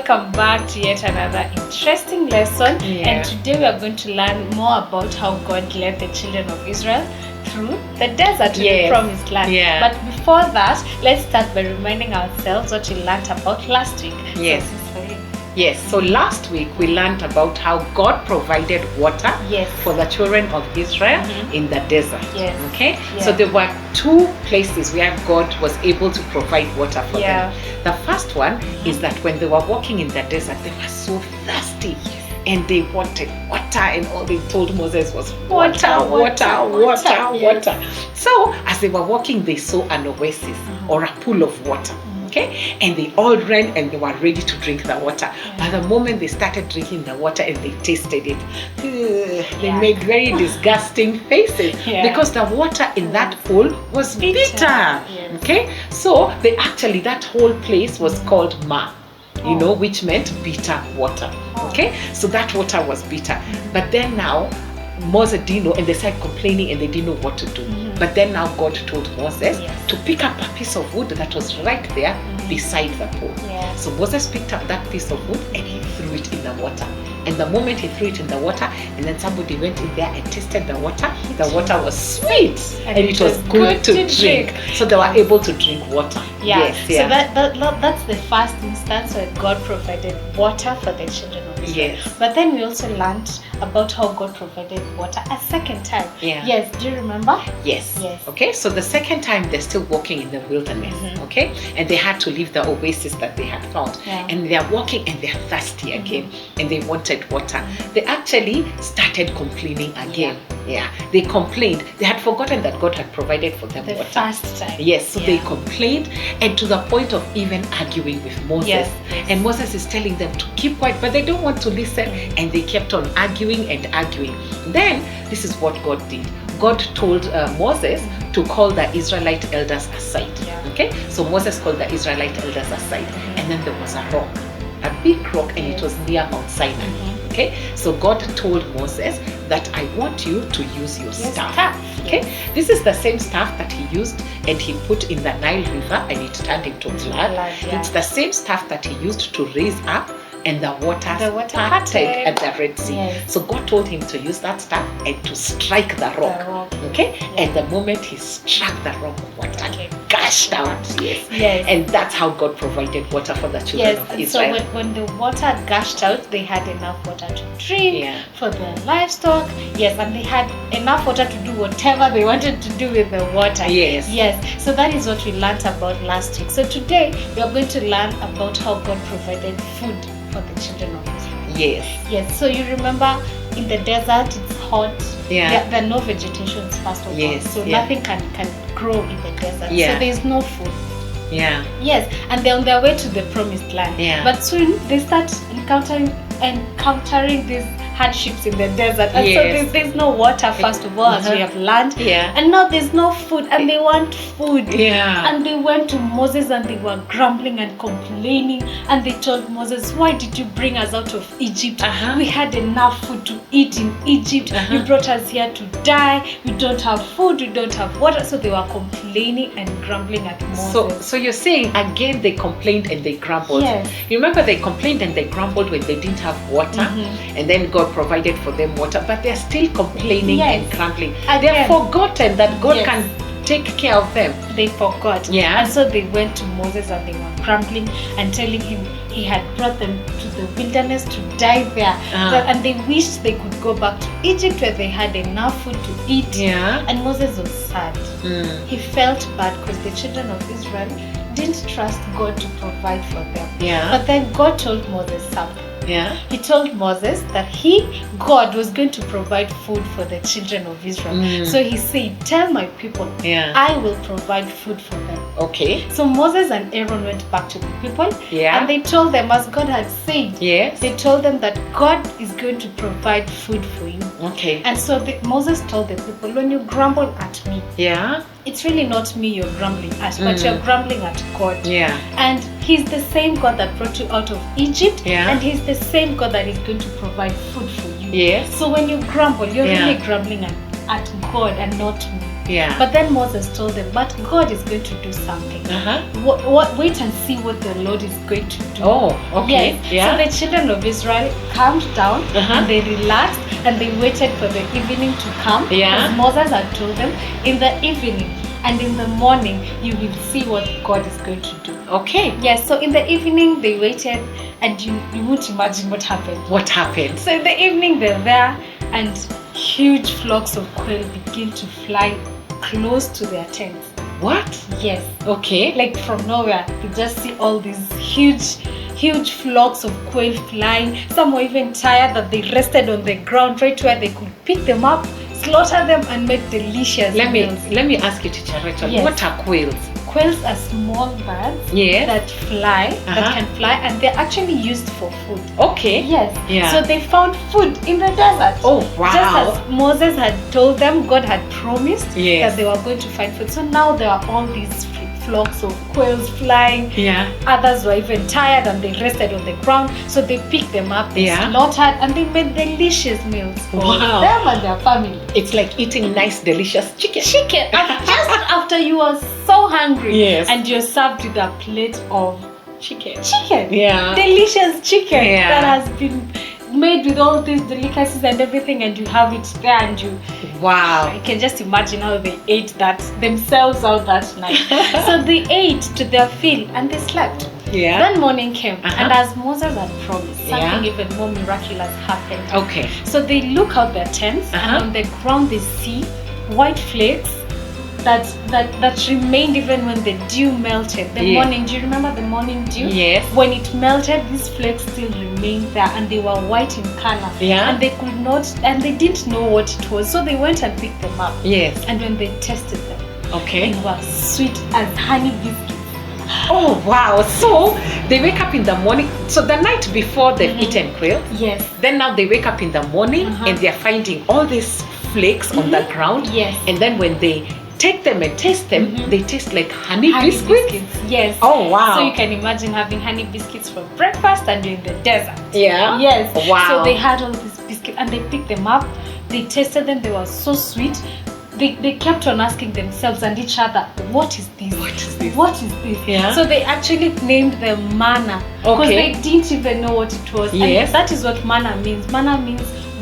welcome back to yet another interesting lesson. And today we are going to learn more about how God led the children of Israel through the desert to the promised land. But before that, let's start by reminding ourselves what we learned about last week. So last week we learned about how God provided water for the children of Israel in the desert. So there were two places where God was able to provide water for them. The first one is that when they were walking in the desert, they were so thirsty. And they wanted water, and all they told Moses was water. So as they were walking, they saw an oasis or a pool of water. And they all ran and they were ready to drink the water. But the moment they started drinking the water and they tasted it, they made very disgusting faces because the water in that pool was bitter. So they actually, that whole place was called Ma, which meant bitter water. So that water was bitter. But then now Moses didn't know, and they started complaining and they didn't know what to do. But then now God told Moses to pick up a piece of wood that was right there beside the pool. So Moses picked up that piece of wood and he threw it in the water. And the moment he threw it in the water, and then somebody went in there and tasted the water was sweet and it was good to drink. So they were able to drink water. So that's the first instance where God provided water for the children of Israel. But then we also learned about how God provided water a second time. Do you remember? So the second time they're still walking in the wilderness. And they had to leave the oasis that they had found. And they're walking and they're thirsty again and they wanted water. They actually started complaining again. They complained. They had forgotten that God had provided for them water. First time. So they complained, and to the point of even arguing with Moses. And Moses is telling them to keep quiet, but they don't want to listen, and they kept on arguing and arguing. Then this is what God did. God told Moses to call the Israelite elders aside. So Moses called the Israelite elders aside, and then there was a rock, a big rock, and it was near Mount Sinai. So God told Moses that I want you to use your staff. This is the same staff that he used and he put in the Nile River and it turned into blood. It's the same staff that he used to raise up and the water parted at the Red Sea. So God told him to use that staff and to strike the rock. And the moment he struck the rock, water gushed out. And that's how God provided water for the children of Israel. So when the water gushed out, they had enough water to drink for their livestock. And they had enough water to do whatever they wanted to do with the water. So that is what we learned about last week. So today we are going to learn about how God provided food for the children of Israel. So you remember in the desert it's hot. There are no vegetations first of all. So nothing can grow in the desert. So there's no food. And they're on their way to the promised land. But soon they start encountering these hardships in the desert. And so there's no water first of all, as we have learned. And now there's no food and they want food. And they went to Moses and they were grumbling and complaining. And they told Moses, why did you bring us out of Egypt? We had enough food to eat in Egypt. You brought us here to die. We don't have food. We don't have water. So they were complaining and grumbling at Moses. So you're saying again they complained and they grumbled. You remember they complained and they grumbled when they didn't have water. And then God provided for them water, but they're still complaining and grumbling. They've forgotten that God can take care of them. They forgot. And so they went to Moses and they were grumbling and telling him he had brought them to the wilderness to die there. And they wished they could go back to Egypt where they had enough food to eat. And Moses was sad. He felt bad because the children of Israel didn't trust God to provide for them. But then God told Moses something. He told Moses that God was going to provide food for the children of Israel. So he said, tell my people, I will provide food for them. So Moses and Aaron went back to the people and they told them, as God had said, they told them that God is going to provide food for you. And so Moses told the people, when you grumble at me, it's really not me you're grumbling at, but you're grumbling at God. And he's the same God that brought you out of Egypt, and he's the same God that is going to provide food for you. So when you grumble, you're really grumbling at God and not me. Yeah. But then Moses told them, but God is going to do something. Wait and see what the Lord is going to do. Oh, okay. Yes. Yeah. So the children of Israel calmed down and they relaxed and they waited for the evening to come. Yeah. Because Moses had told them, in the evening and in the morning you will see what God is going to do. Okay. Yes. So in the evening they waited, and you won't imagine what happened. What happened? So in the evening they're there, and huge flocks of quail begin to fly close to their tents. What? Yes. Okay. Like from nowhere, you just see all these huge flocks of quail flying. Some were even tired that they rested on the ground right where they could pick them up, slaughter them, and make delicious meals. Let me ask you, Teacher Rachel, Yes. what are quails? Quails are small birds Yes. that fly, that can fly, and they're actually used for food. Okay. Yes. Yeah. So they found food in the desert. Oh, wow. Just as Moses had told them, God had promised Yes. that they were going to find food. So now there are all these flocks of quails flying. Yeah. Others were even tired and they rested on the ground. So they picked them up, they Yeah. slaughtered, and they made delicious meals for Wow. them and their family. It's like eating nice, delicious chicken. Chicken. And just after you are so hungry, Yes. and you're served with a plate of Chicken. chicken. Yeah. Delicious chicken Yeah. that has been made with all these delicacies and everything, and you have it there, and you Wow. can just imagine how they ate that themselves out that night. So they ate to their fill and they slept. Yeah. Then morning came, and Uh-huh. as Moses had promised, something even more miraculous happened. Okay. So they look out their tents, Uh-huh. and on the ground they see white flakes that remained even when the dew melted. The Yeah. morning, do you remember the morning dew? Yes. When it melted, these flakes still remained there, and they were white in color. Yeah. And they could not, and they didn't know what it was, so they went and picked them up. Yes. And when they tested them, Okay. they were sweet as honey biscuits. Oh, wow. So they wake up in the morning. So the night before they've eaten quail, Yes. then now they wake up in the morning and they're finding all these flakes on the ground. Yes. And then when they take them and taste them, they taste like honey biscuits. Yes. Oh, wow. So you can imagine having honey biscuits for breakfast and you're in the desert. Yeah. Yes. Wow. So they had all these biscuits and they picked them up. They tasted them. They were so sweet. They kept on asking themselves and each other, what is this? What is this? What is this? Yeah. So they actually named them manna because Okay. they didn't even know what it was. Yes. And that is what manna means. Manna means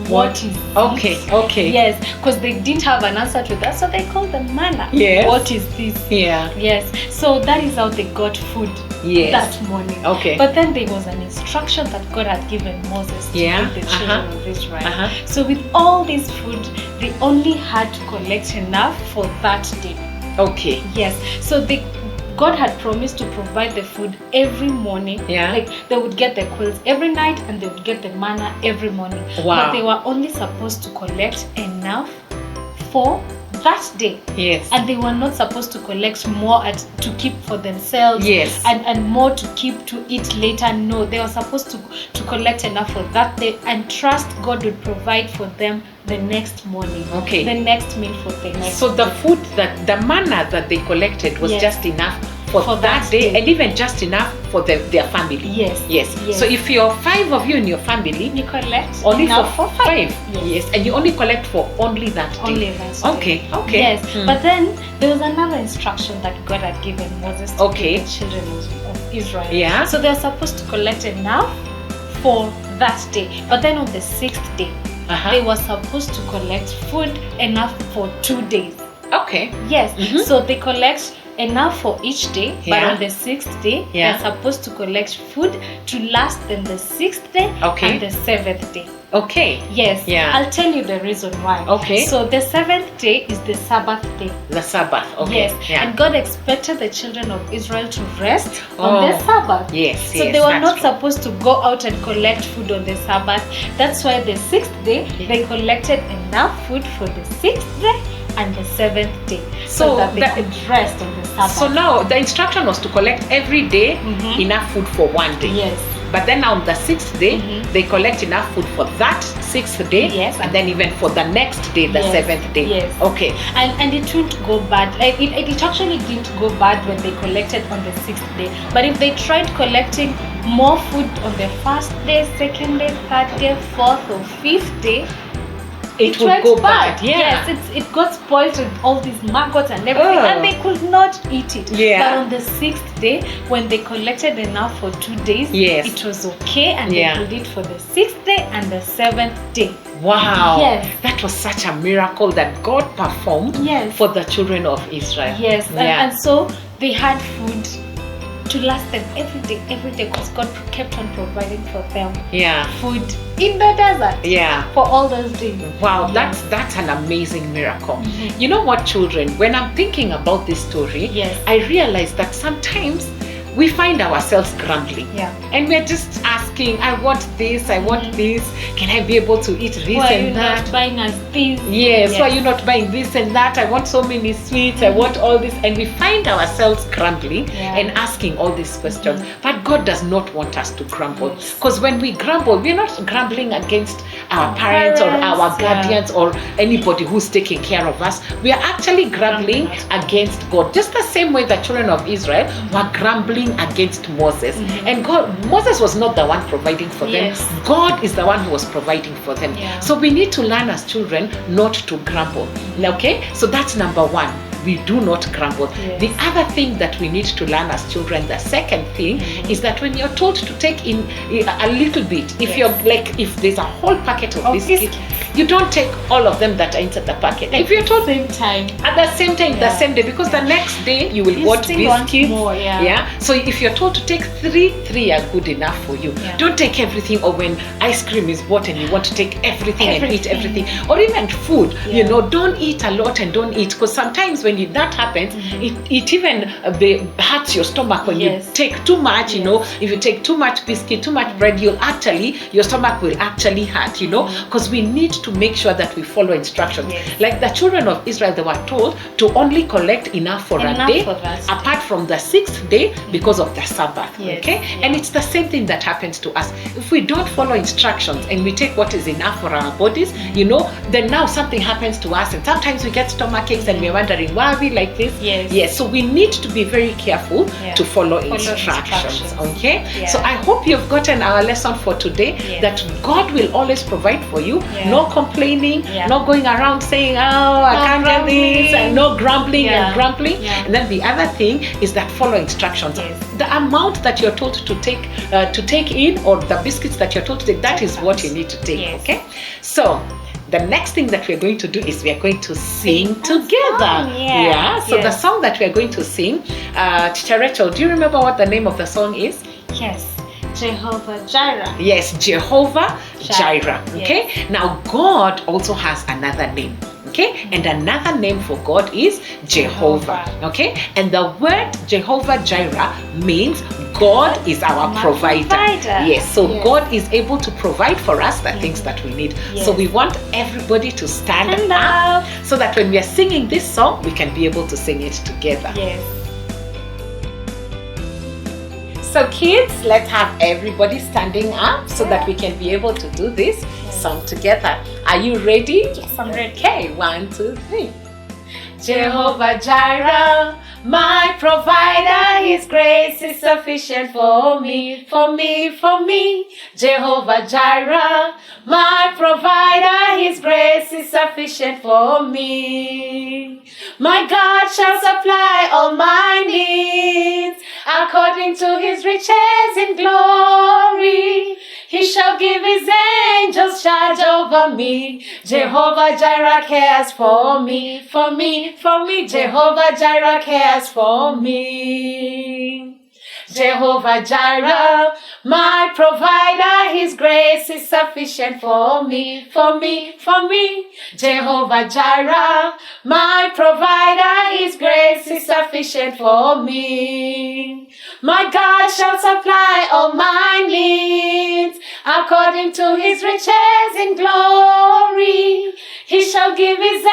what is this? Okay. Okay. Yes, because they didn't have an answer to that, so they called them manna. Yes. What is this? Yeah. Yes. So that is how they got food Yes. that morning. Okay. But then there was an instruction that God had given Moses to Yeah. give the children of Israel. Uh-huh. So with all this food, they only had to collect enough for that day. Okay. Yes. So God had promised to provide the food every morning. Yeah. Like they would get the quails every night and they would get the manna every morning. Wow. But they were only supposed to collect enough for that day. Yes. And they were not supposed to collect more to keep for themselves. Yes. And more to keep to eat later. No, they were supposed to collect enough for that day and trust God would provide for them the next morning. Okay. The next meal for the next. So the food the manna that they collected was Yes. just enough for For that that day, day. and even just enough for their family. Yes. Yes. Yes. So if you're 5 of you in your family, You collect only enough for 5. Yes. Yes. And you only collect for only that day. Only that day. Okay. Okay. Yes. Hmm. But then there was another instruction that God had given Moses to Okay. the children of Israel. Yeah. So they're supposed to collect enough for that day. But then on the 6th day, Uh-huh. they were supposed to collect food enough for 2 days. Okay. Yes. Mhm. So they collect enough for each day, but Yeah. on the 6th day, Yeah. they're supposed to collect food to last them the 6th day Okay. and the 7th day. Okay. Yes. Yeah. I'll tell you the reason why. Okay. So the 7th day is the Sabbath day. The Sabbath. Okay. Yes. Yeah. And God expected the children of Israel to rest Oh. on the Sabbath. Yes. So yes, they were that's not true. supposed to go out and collect food on the Sabbath. That's why the 6th day they collected enough food for the 6th day and the 7th day, so So that they that- could rest on the Sabbath. So now the instruction was to collect every day Mhm. enough food for one day. Yes. But then on the 6th day, Mhm. they collect enough food for that 6th day. Yes. And then even for the next day, the Yes. 7th day. Yes. Okay. And it wouldn't go bad. Like it actually didn't go bad when they collected on the 6th day. But if they tried collecting more food on the 1st day, 2nd day, 3rd day, 4th or 5th day, it would went go bad. Yeah. Yes, it got spoiled with all these maggots and everything, and they could not eat it. Yeah. But on the 6th day, when they collected enough for 2 days, yes, it was okay, and they could eat for the 6th day and the 7th day. Wow. Yes. That was such a miracle that God performed for the children of Israel. Yes. And so they had food to last them every day, because God kept on providing for them. Yeah. Food in the desert. Yeah. For all those days. Wow, that's an amazing miracle. You know what, children, when I'm thinking about this story, I realize that sometimes we find ourselves grumbling. And we're just asking, I want this, I want this. Can I be able to eat this and that? Why are you not buying us this? Yes, why are you not buying this and that? I want so many sweets, I want all this. And we find ourselves grumbling and asking all these questions. But God does not want us to grumble. Because when we grumble, we're not grumbling against our parents or our guardians or anybody who's taking care of us. We are actually grumbling against God. Just the same way the children of Israel were grumbling against Moses. And Moses was not the one providing for them. God is the one who was providing for them. So we need to learn as children not to grumble. Okay, so that's number one. We do not grumble. The other thing that we need to learn as children, the second thing, is that when you're told to take in a little bit, if you're like, if there's a whole packet of biscuits, you don't take all of them that are inside the packet. If you're told at the same time, the same day, because the next day you will want biscuits. More, so if you're told to take three are good enough for you. Don't take everything. Or when ice cream is bought and you want to take everything and eat everything, or even food, you know, don't eat a lot and don't eat, because sometimes when that happens, it even hurts your stomach when you take too much. You know, if you take too much biscuit, too much bread, your stomach will actually hurt. You know, because we need to make sure that we follow instructions. Like the children of Israel, they were told to only collect enough for a day, apart from the 6th day, because of the Sabbath. And it's the same thing that happens to us. If we don't follow instructions and we take what is enough for our bodies, you know, then now something happens to us, and sometimes we get stomach aches and we're wondering, why are we like this? So we need to be very careful to follow instructions. So I hope you've gotten our lesson for today, that God will always provide for you. No complaining, no going around saying, oh, I can't get this, and no grumbling and grumbling. And then the other thing is that follow instructions. The amount that you're told to take in, or the biscuits that you're told to take, that is what you need to take. Okay, so the next thing that we're going to do is we are going to sing together. So the song that we are going to sing, Teacher Rachel, do you remember what the name of the song is? Yes, Jehovah Jireh. Yes, Jehovah Jireh. Okay, now God also has another name. Okay, and another name for God is Jehovah. Okay, and the word Jehovah Jireh means God is our provider. Yes, so God is able to provide for us the things that we need. So we want everybody to stand up so that when we are singing this song, we can be able to sing it together. So kids, let's have everybody standing up so that we can be able to do this song together. Are you ready? Yes, I'm ready. Okay, 1, 2, 3. Jehovah Jireh, my provider, His grace is sufficient for me, for me, for me. Jehovah Jireh, my provider, His grace is sufficient for me. My God shall supply all my needs according to His riches in glory. He shall give His angels charge over me. Jehovah Jireh cares for me, for me, for me. Jehovah Jireh cares for me. Jehovah Jireh, my provider, His grace is sufficient for me, for me, for me. Jehovah Jireh, my provider, His grace is sufficient for me. My God shall supply all my needs according to His riches in glory. He shall give His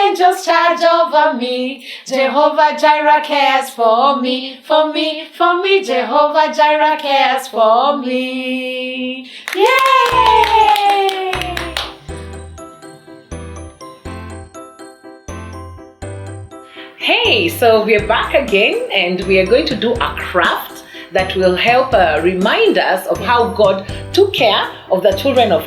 angels charge over me. Jehovah Jireh cares for me, for me, for me. Jehovah Jireh cares for me. Yay! Hey, so we're back again and we are going to do a craft that will help remind us of how God took care of the children of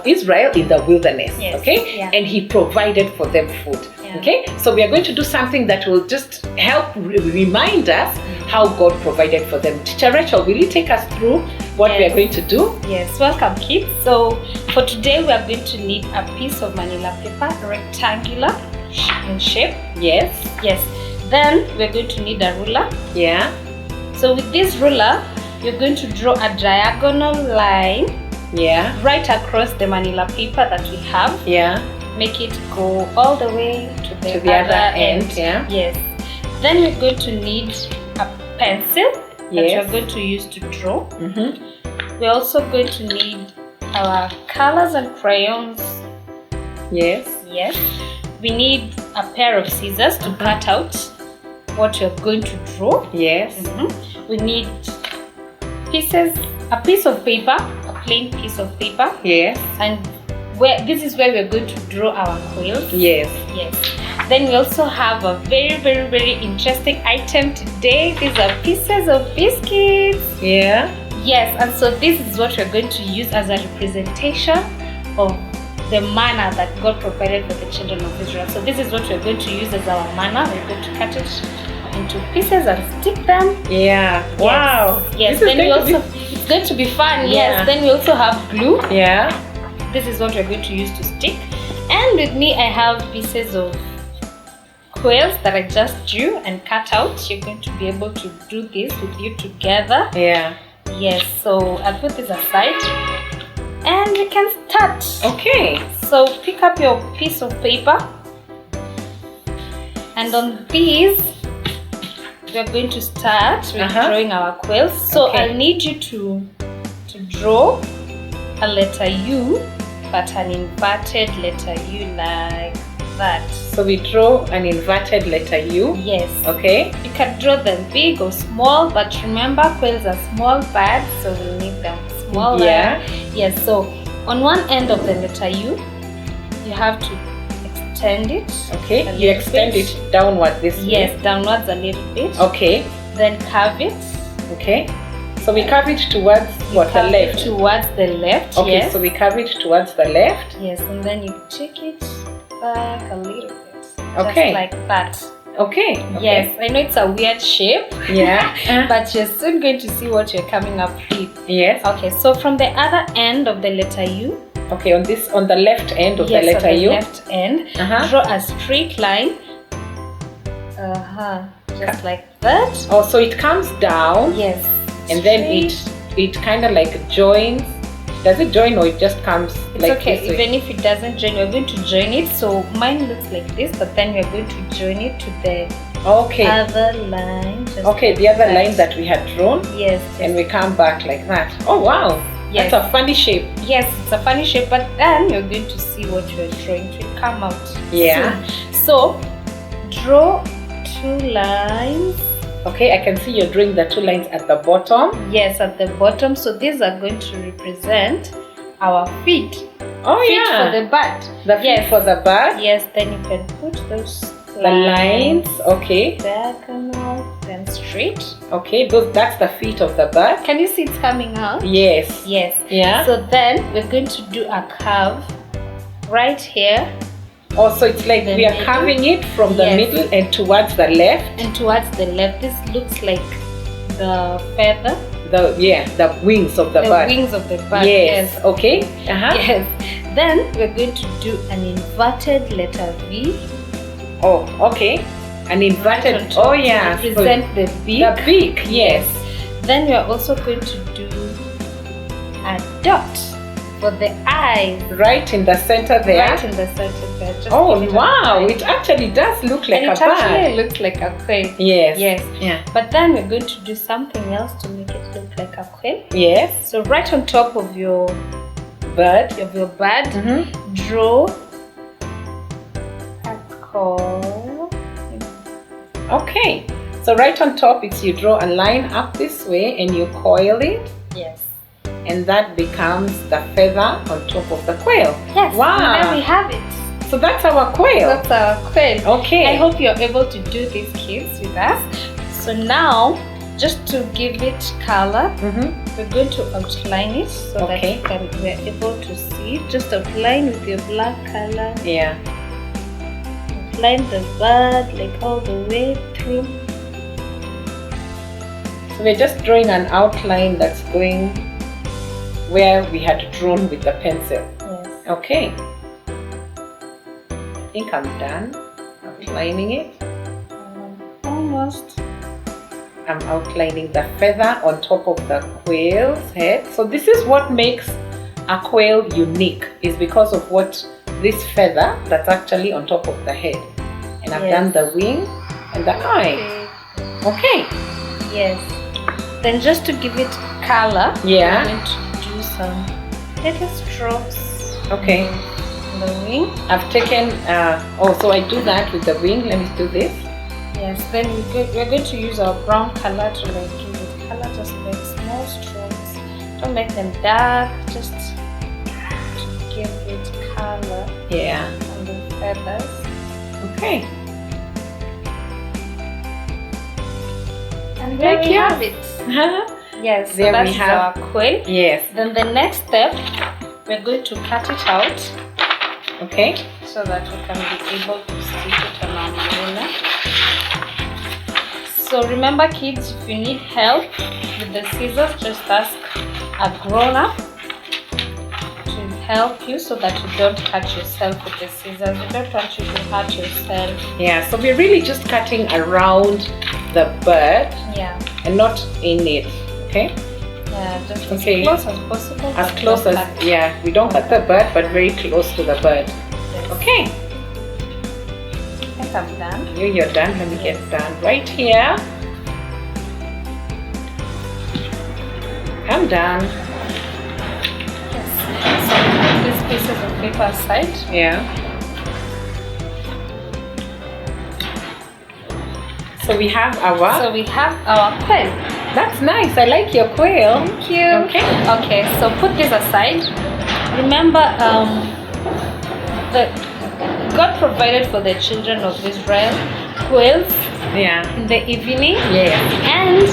Israel in the wilderness. Yes. Okay, Yeah. and He provided for them food. Yeah. Okay, so we are going to do something that will just help remind us how God provided for them. Teacher Rachel, will you take us through what we are going to do? Yes, welcome kids. So for today we are going to need a piece of manila paper, rectangular in shape. Yes. Yes. Then we're going to need a ruler. Yeah. So with this ruler, you're going to draw a diagonal line Yeah. right across the manila paper that we have. Yeah. Make it go all the way to the other end. Yeah. Yes. Then we're going to need a pencil that Yes. we're going to use to draw. Mm-hmm. We're also going to need our colors and crayons. Yes. Yes. We need a pair of scissors to cut out what you're going to draw. Yes. We need a piece of paper, a plain piece of paper, Yes. and this is where we're going to draw our quills. Yes. Yes. Then we also have a very, very, very interesting item today. These are pieces of biscuits. Yeah. Yes, and so this is what we're going to use as a representation of the manna that God provided for the children of Israel. So this is what we're going to use as our manna. We're going to cut it into pieces and stick them. Yeah. Wow. Yes. This is Then we going to also it's going to be fun. Yeah. Yes. Then we also have glue. Yeah. This is what we're going to use to stick. And with me I have pieces of quills that I just drew and cut out. You're going to be able to do this with you together. Yeah. Yes, so I'll put this aside and we can start. Okay. So pick up your piece of paper, and on these we're going to start with drawing our quills. So Okay. I'll need you to draw a letter U, but an inverted letter U like that. So we draw an inverted letter U. Yes. Okay. You can draw them big or small, but remember quills are small birds, so we'll need them small. Yeah. Yes, so on one end of the letter U, you have to extend it. Okay. a You little extend bit. it downward this way. Yes, downwards a little bit. Okay. Then curve it. Okay. So we curve it towards what, the Curve it left? towards the left. Okay. Yes. So we curve it towards the left. Yes, and then you take it back a little bit. Okay. Just like that. Okay. Yes, I know it's a weird shape. Yeah. But you're soon going to see what you're coming up with. Yes. Okay, so from the other end of the letter U, Okay. On the left end of yes, the letter on the U. left end, draw a straight line. Just like that. Oh, so it comes down. Yes. And then straight. it kind of like joins. Does it join or it just comes It's like okay, this way? even if it doesn't join, we're going to join it. So mine looks like this, but then we're going to join it to the Okay. other line. Just Okay, like the other line that we had drawn. Yes. And we come back like that. Oh wow. Yes. That's a funny shape. Yes, it's a funny shape, but then you're going to see what you're drawing. It will come out. Yeah. soon. So draw 2 lines. Okay, I can see you're drawing the 2 lines at the bottom. Yes, at the bottom. So these are going to represent our feet. Oh Feet yeah. for the bird. The feet Yes. for the bird. Yes, then you can put those The lines. Okay. diagonal, then straight. Okay, that's the feet of the bird. Can you see it's coming out? Yes. Yes. Yeah. So then we're going to do a curve right here Also, it's like The we are middle. carving it from the Yes. middle and towards the left. and towards the left. This looks like the feather, The wings of the bird. wings of the bird. Yes. Okay. Yes. Then we're going to do an inverted letter V. Oh, okay. An inverted. on top Oh to yeah. So represent the beak. the beak. Yes. Then we are also going to do a dot for the eyes. Right in the center there. Right in the center there. Just Oh give it a wow! try. It actually does look like and a it actually bird. looks like a quail. Yes. Yes. Yeah. But then we're going to do something else to make it look like a quail. Yes. So right on top of your Bird. bird, draw a coil. Okay. So right on top, it's you draw a line up this way and you coil it, Yes. and that becomes the feather on top of the quail. Yes. Wow. And there we have it. So that's our quail. That's our quail. Okay. I hope you're able to do these kids with us. So now just to give it color, Mm-hmm. we're going to outline it so Okay. that we're able to see. Just outline with your black color. Yeah. Outline the bird like all the way through. So we're just drawing an outline that's going where we had drawn with the pencil. Yes. Okay. I think I'm done outlining it. Almost. I'm outlining the feather on top of the quail's head. So this is what makes a quail unique, is because of what this feather that's actually on top of the head. And I've done the wing and the eye. Okay. Yes. Then just to give it color, Yeah. I'm going to do some little strokes Okay. on the wing. I've taken, so I do that with the wing. Let me do this. Yes, then we're going to use our brown color to like give it color, just make small strokes. Don't make them dark, just to give it color Yeah. on the feathers. Okay. And there Thank we you. have it. Yes, so There we that's have- our quill. Yes. Then the next step, we're going to cut it out Okay. so that we can be able to stick it on our manila. So remember kids, if you need help with the scissors, just ask a grown-up to help you so that you don't cut yourself with the scissors. We don't want you to hurt yourself. Yeah. So we're really just cutting around the bird Yeah, and not in it. Okay. yeah, just Okay. as close as possible. As but close don't as, cut. yeah, we don't cut the bird, but very close to the bird. Yes. Okay. I think I'm done. You're done. Let me get done right here. I'm done. Yes. So put these pieces of paper aside. Yeah. So we have our. So we have our quill. That's nice. I like your quail. Thank you. Okay. Okay, so put this aside. Remember, that God provided for the children of Israel quails Yeah. in the evening Yeah. and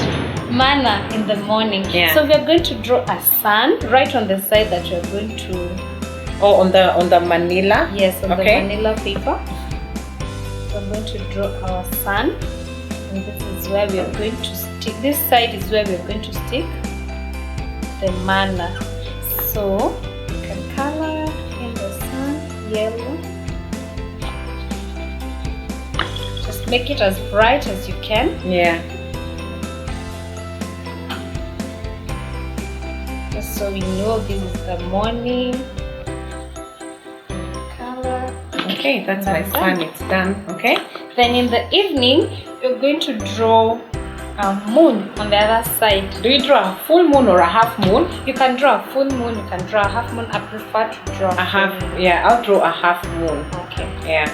manna in the morning. Yeah. So we are going to draw a sun right on the side that we are going to. Oh, on the manila. Yes, on Okay. the manila paper. We're going to draw our sun, and this is where we are going to stick. This side is where we are going to stick the manna. So you can color in the sun yellow. Just make it as bright as you can. Yeah. Just so we know this is the morning. Color. Okay, that's my That's sun. done. It's done. Okay. Then in the evening, you're going to draw a moon on the other side. Do you draw a full moon or a half moon? You can draw a full moon, you can draw a half moon. I prefer to draw A half. full moon. Yeah, I'll draw a half moon. Okay, Yeah.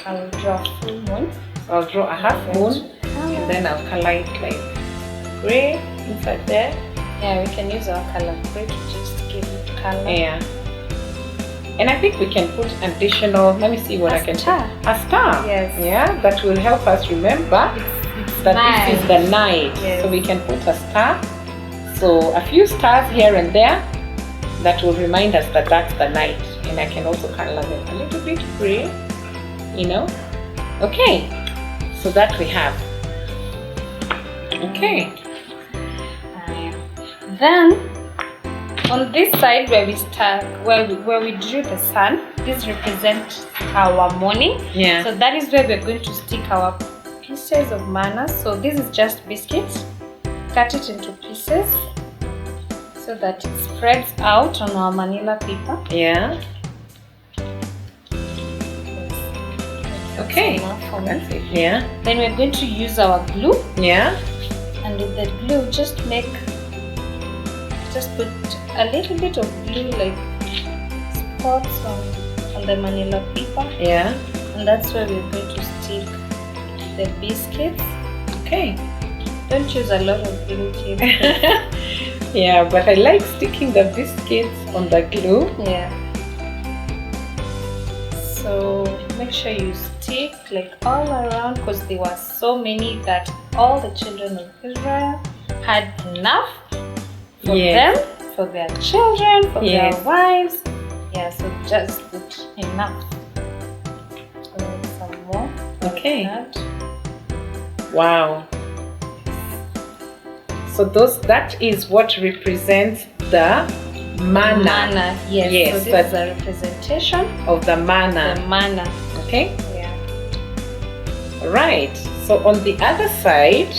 I will draw a full moon. So I'll draw a half moon, and then I'll color it like gray inside there. Yeah, we can use our color gray to just give it color. Yeah. And I think we can put additional. Let me see what A I can star. put. A star. Yes. Yeah, that will help us remember It's that nice. this is the night. Yes. So we can put a star. So a few stars here and there that will remind us that that's the night. And I can also color them a little bit gray, you know. Okay, so that we have. Okay. Then on this side where we start, where we drew the sun, this represents our morning. Yeah. So that is where we're going to stick our pieces of manna. So this is just biscuits. Cut it into pieces so that it spreads out on our manila paper. Yeah. Okay. Enough for me. That's it. Yeah. Then we're going to use our glue, Yeah. and with the glue just put a little bit of glue, like spots on the manila paper, Yeah. and that's where we're going to stick the biscuits. Okay. Don't use a lot of glue, kids. Yeah, but I like sticking the biscuits on the glue. Yeah. So make sure you stick like all around, because there were so many that all the children of Israel had enough for Yes. them, for their children, for Yes. their wives. Yeah, so just put enough. Some more. Okay. That. Wow. So that is what represents the manna. Manna, yes. Yes, So this but- is a representation of the manna. of the manna. Okay. Yeah. Right. So on the other side,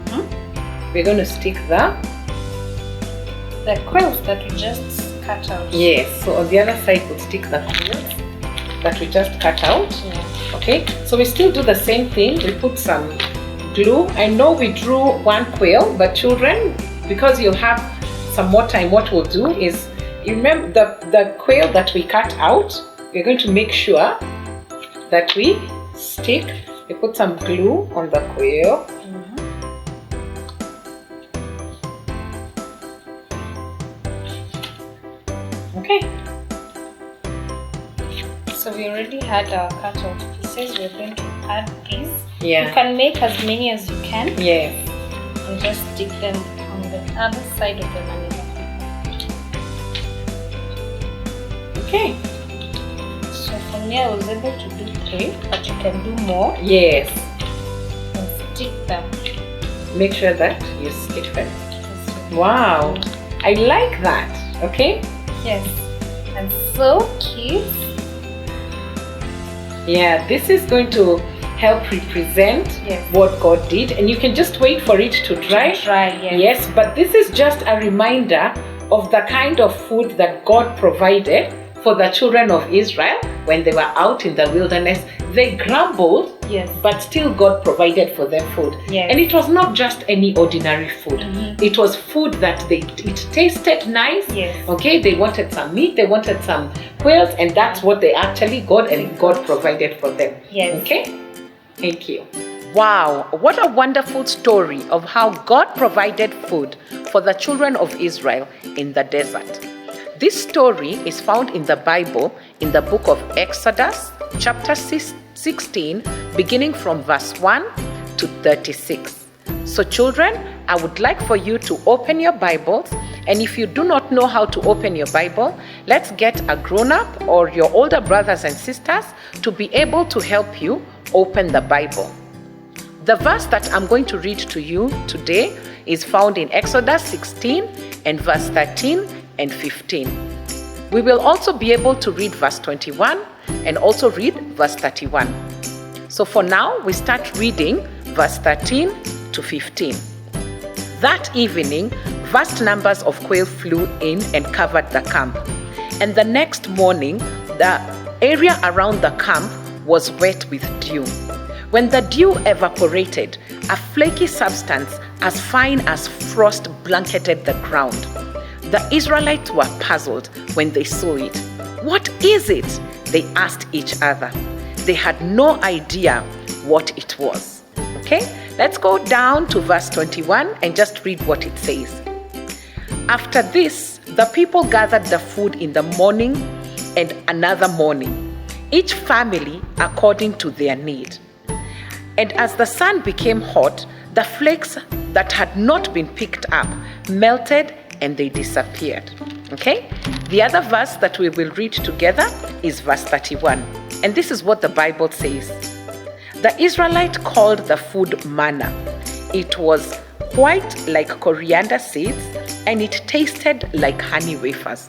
Mhm. we're going to stick the The quills that we just cut out. yes. So on the other side, we'll stick the quills that we just cut out. Yeah. Okay. So we still do the same thing. We put some glue. I know we drew one quill, but children, because you have some more time, what we'll do is, you remember the quill that we cut out, we're going to make sure that we put some glue on the quill. Mhm. Okay. So we already had our cut out pieces. We're going to add these. You Yeah. can make as many as you can Yes. and just stick them on the other side of the manila. Okay. So for me, I was able to do 3, but you can do more Yes. and stick them. Make sure that you stick it. This way. Wow. I like that. Okay. Yes. And so cute. Yeah. This is going to help represent Yes. what God did, and you can just wait for it to dry. Try, yes. Yes, but this is just a reminder of the kind of food that God provided for the children of Israel when they were out in the wilderness. They grumbled, Yes. but still God provided for them food. Yes. And it was not just any ordinary food. Mhm. It was food that it tasted nice. Yes. Okay, they wanted some meat, they wanted some quails, and that's what they actually got, and God provided for them. Yes. Okay? Thank you. Wow, what a wonderful story of how God provided food for the children of Israel in the desert. This story is found in the Bible in the book of Exodus, chapter 16, beginning from verse 1 to 36. So children, I would like for you to open your Bibles, and if you do not know how to open your Bible, let's get a grown-up or your older brothers and sisters to be able to help you open the Bible. The verse that I'm going to read to you today is found in Exodus 16 and verse 13 and 15. We will also be able to read verse 21 and also read verse 31. So for now, we start reading verse 13 to 15. That evening, vast numbers of quail flew in and covered the camp. And the next morning, the area around the camp was wet with dew. When the dew evaporated, a flaky substance as fine as frost blanketed the ground. The Israelites were puzzled when they saw it. "What is it?" they asked each other. They had no idea what it was. Okay, let's go down to verse 21 and just read what it says. After this, the people gathered the food in the morning and another morning, each family according to their need. And as the sun became hot, the flakes that had not been picked up melted and they disappeared. Okay? The other verse that we will read together is verse 31. And this is what the Bible says. The Israelites called the food manna. It was white like coriander seeds, and it tasted like honey wafers.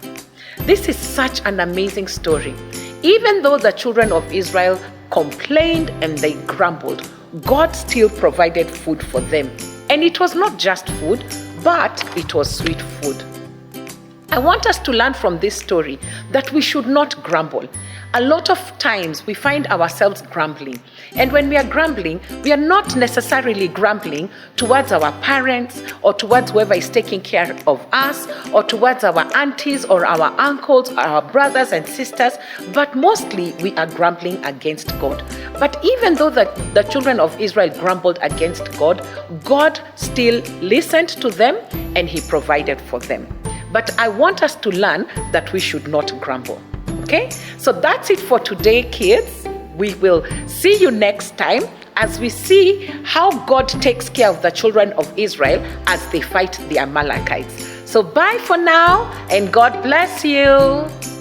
This is such an amazing story. Even though the children of Israel complained and they grumbled, God still provided food for them. And it was not just food, but it was sweet food. I want us to learn from this story that we should not grumble. A lot of times we find ourselves grumbling. And when we are grumbling, we are not necessarily grumbling towards our parents or towards whoever is taking care of us or towards our aunties or our uncles or our brothers and sisters, but mostly we are grumbling against God. But even though the children of Israel grumbled against God, God still listened to them and He provided for them. But I want us to learn that we should not grumble. Okay? So that's it for today, kids. We will see you next time as we see how God takes care of the children of Israel as they fight the Amalekites. So bye for now, and God bless you.